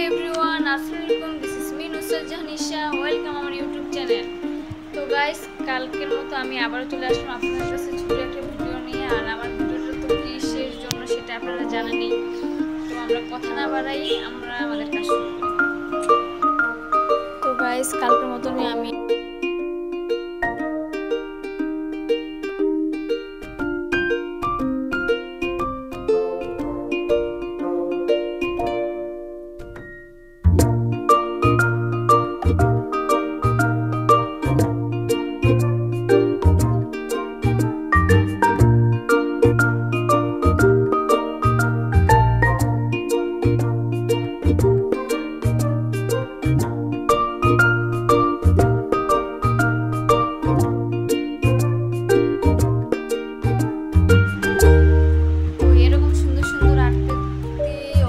everyone, Assalamualaikum. This is me Nusrat Jahanisha. Welcome আমার YouTube channel. তো guys, কালকের মতো আমি আবারও চলে আসলাম আপনাদের কাছে ছোট একটা ভিডিও নিয়ে। আর আমার ভিডিওটা তো কিসের জন্য সেটা আপনারা জানেনই। তো আমরা কথা না বাড়াই, আমরা আমাদের কাজ শুরু করি। তো গাইস, কালকের মতনই আমি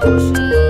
অবশ্যই